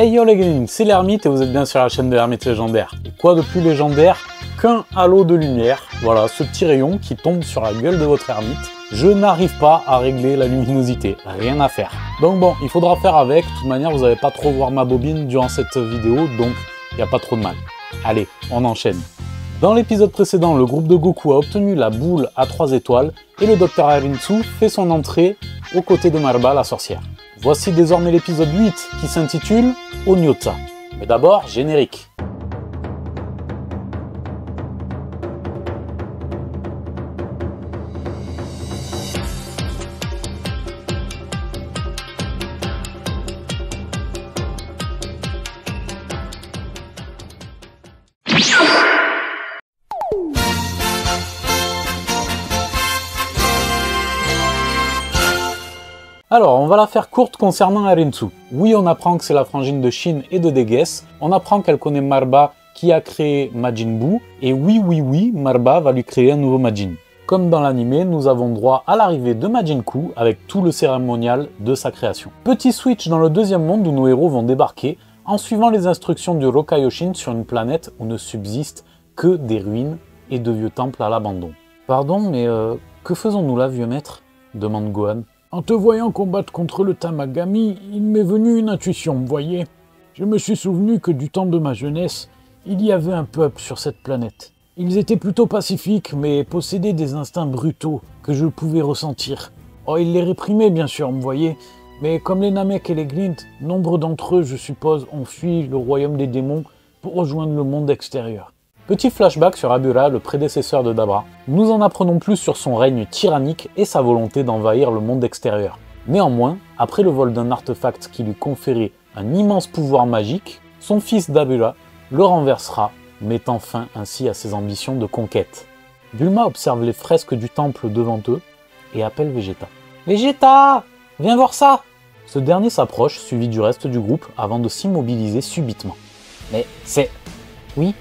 Hey yo les gamins, c'est l'Hermite et vous êtes bien sur la chaîne de l'Hermite légendaire. Et quoi de plus légendaire qu'un halo de lumière? Voilà, ce petit rayon qui tombe sur la gueule de votre Hermite. Je n'arrive pas à régler la luminosité, rien à faire. Donc bon, il faudra faire avec. De toute manière, vous n'allez pas trop voir ma bobine durant cette vidéo, donc il n'y a pas trop de mal. Allez, on enchaîne. Dans l'épisode précédent, le groupe de Goku a obtenu la boule à 3 étoiles et le Dr Arinsu fait son entrée aux côtés de Marba, la sorcière. Voici désormais l'épisode 8 qui s'intitule Onhyotsa. Mais d'abord, générique. Alors, on va la faire courte concernant Arinsu. Oui, on apprend que c'est la frangine de Shin et de Deges. On apprend qu'elle connaît Marba qui a créé Majin Buu. Et oui, Marba va lui créer un nouveau Majin. Comme dans l'anime, nous avons droit à l'arrivée de Majin Ku avec tout le cérémonial de sa création. Petit switch dans le deuxième monde où nos héros vont débarquer en suivant les instructions du Rokaioshin sur une planète où ne subsistent que des ruines et de vieux temples à l'abandon. Pardon, mais que faisons-nous là, vieux maître? Demande Gohan. En te voyant combattre contre le Tamagami, il m'est venu une intuition, vous voyez. Je me suis souvenu que du temps de ma jeunesse, il y avait un peuple sur cette planète. Ils étaient plutôt pacifiques, mais possédaient des instincts brutaux que je pouvais ressentir. Oh, ils les réprimaient bien sûr, vous voyez, mais comme les Namek et les Glint, nombre d'entre eux, je suppose, ont fui le royaume des démons pour rejoindre le monde extérieur. Petit flashback sur Abura, le prédécesseur de Dabra. Nous en apprenons plus sur son règne tyrannique et sa volonté d'envahir le monde extérieur. Néanmoins, après le vol d'un artefact qui lui conférait un immense pouvoir magique, son fils Dabura le renversera, mettant fin ainsi à ses ambitions de conquête. Bulma observe les fresques du temple devant eux et appelle Vegeta. « Vegeta, viens voir ça !» Ce dernier s'approche, suivi du reste du groupe, avant de s'immobiliser subitement. « Mais c'est... oui ?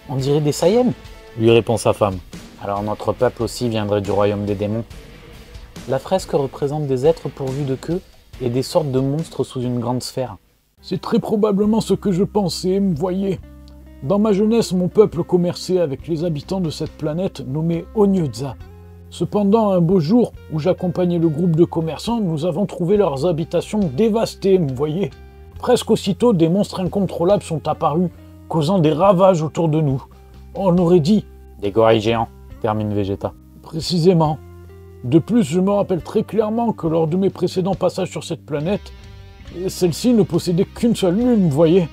On dirait des Saiyans !» lui répond sa femme. « Alors notre peuple aussi viendrait du royaume des démons. » La fresque représente des êtres pourvus de queue et des sortes de monstres sous une grande sphère. C'est très probablement ce que je pensais, vous voyez. Dans ma jeunesse, mon peuple commerçait avec les habitants de cette planète nommée Onhyotsa. Cependant, un beau jour où j'accompagnais le groupe de commerçants, nous avons trouvé leurs habitations dévastées, vous voyez. Presque aussitôt, des monstres incontrôlables sont apparus, causant des ravages autour de nous. On aurait dit... Des gorilles géants, termine Vegeta. Précisément. De plus, je me rappelle très clairement que lors de mes précédents passages sur cette planète, celle-ci ne possédait qu'une seule lune, vous voyez.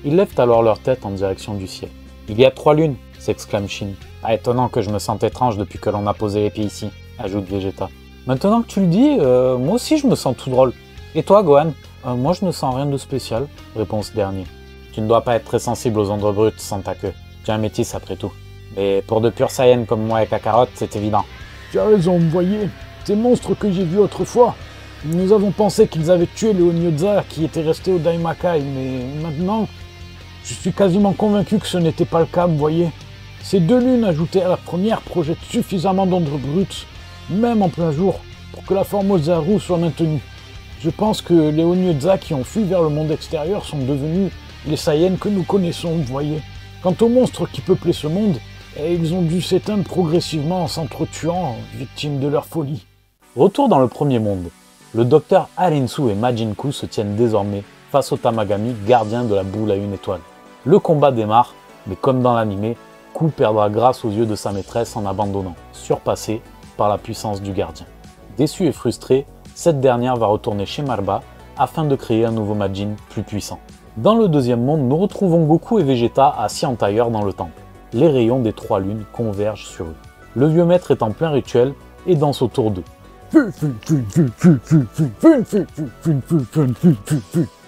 Ils lèvent alors leur tête en direction du ciel. « Il y a 3 lunes !» s'exclame Shin. « Pas étonnant que je me sente étrange depuis que l'on a posé les pieds ici !» ajoute Vegeta. « Maintenant que tu le dis, moi aussi je me sens tout drôle. Et toi, Gohan ?»« Moi je ne sens rien de spécial, » répond ce dernier. Tu ne dois pas être très sensible aux ondes brutes sans ta queue. Tu es un métis après tout. Mais pour de purs Saiyans comme moi et Kakarot, c'est évident. Tu as raison, vous voyez. Ces monstres que j'ai vus autrefois, nous avons pensé qu'ils avaient tué les Onhyotsa qui étaient restés au Daimakai, mais maintenant, je suis quasiment convaincu que ce n'était pas le cas, vous voyez. Ces 2 lunes ajoutées à la première projettent suffisamment d'ondes brutes, même en plein jour, pour que la forme Ozaru soit maintenue. Je pense que les Onhyotsa qui ont fui vers le monde extérieur sont devenus les Saiyans que nous connaissons, vous voyez. Quant aux monstres qui peuplaient ce monde, ils ont dû s'éteindre progressivement en s'entretuant, victimes de leur folie. Retour dans le premier monde. Le docteur Arinsu et Majin Ku se tiennent désormais face au Tamagami, gardien de la boule à 1 étoile. Le combat démarre, mais comme dans l'anime, Ku perdra grâce aux yeux de sa maîtresse en abandonnant, surpassé par la puissance du gardien. Déçu et frustré, cette dernière va retourner chez Marba afin de créer un nouveau Majin plus puissant. Dans le deuxième monde, nous retrouvons Goku et Vegeta assis en tailleur dans le temple. Les rayons des 3 lunes convergent sur eux. Le vieux maître est en plein rituel et danse autour d'eux.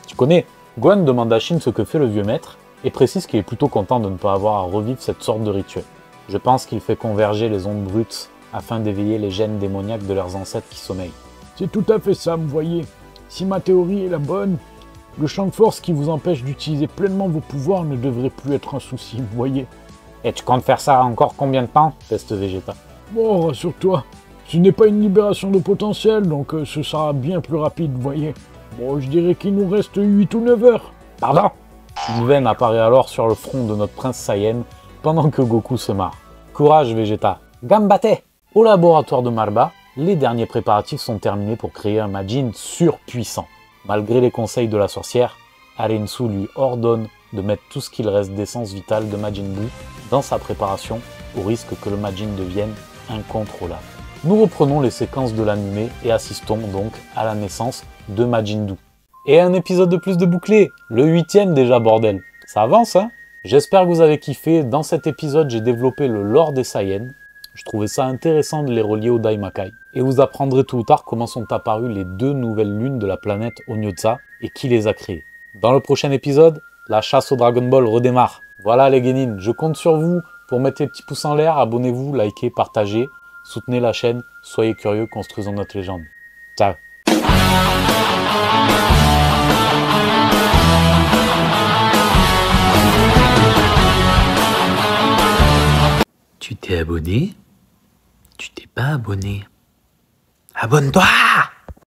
Tu connais, Gohan demande à Shin ce que fait le vieux maître et précise qu'il est plutôt content de ne pas avoir à revivre cette sorte de rituel. Je pense qu'il fait converger les ondes brutes afin d'éveiller les gènes démoniaques de leurs ancêtres qui sommeillent. C'est tout à fait ça, vous voyez. Si ma théorie est la bonne, le champ de force qui vous empêche d'utiliser pleinement vos pouvoirs ne devrait plus être un souci, vous voyez. Et tu comptes faire ça encore combien de temps? Teste Vegeta. Bon, rassure-toi, ce n'est pas une libération de potentiel, donc ce sera bien plus rapide, vous voyez. Bon, je dirais qu'il nous reste 8 ou 9 heures. Pardon. Une veine apparaît alors sur le front de notre prince Saiyan pendant que Goku se marre. Courage Vegeta. Gambate. Au laboratoire de Marba, les derniers préparatifs sont terminés pour créer un Majin surpuissant. Malgré les conseils de la sorcière, Arensu lui ordonne de mettre tout ce qu'il reste d'essence vitale de Majin Buu dans sa préparation au risque que le Majin devienne incontrôlable. Nous reprenons les séquences de l'animé et assistons donc à la naissance de Majin Buu. Et un épisode de plus de bouclé, le 8e déjà bordel. Ça avance hein. J'espère que vous avez kiffé. Dans cet épisode, j'ai développé le lore des Saiyans. Je trouvais ça intéressant de les relier au Daimakai. Et vous apprendrez tôt ou tard comment sont apparues les 2 nouvelles lunes de la planète Onyoza et qui les a créées. Dans le prochain épisode, la chasse au Dragon Ball redémarre. Voilà les Genin, je compte sur vous pour mettre les petits pouces en l'air, abonnez-vous, likez, partagez, soutenez la chaîne, soyez curieux, construisons notre légende. Ciao. Tu t'es abonné? Tu t'es pas abonné? Abonne-toi!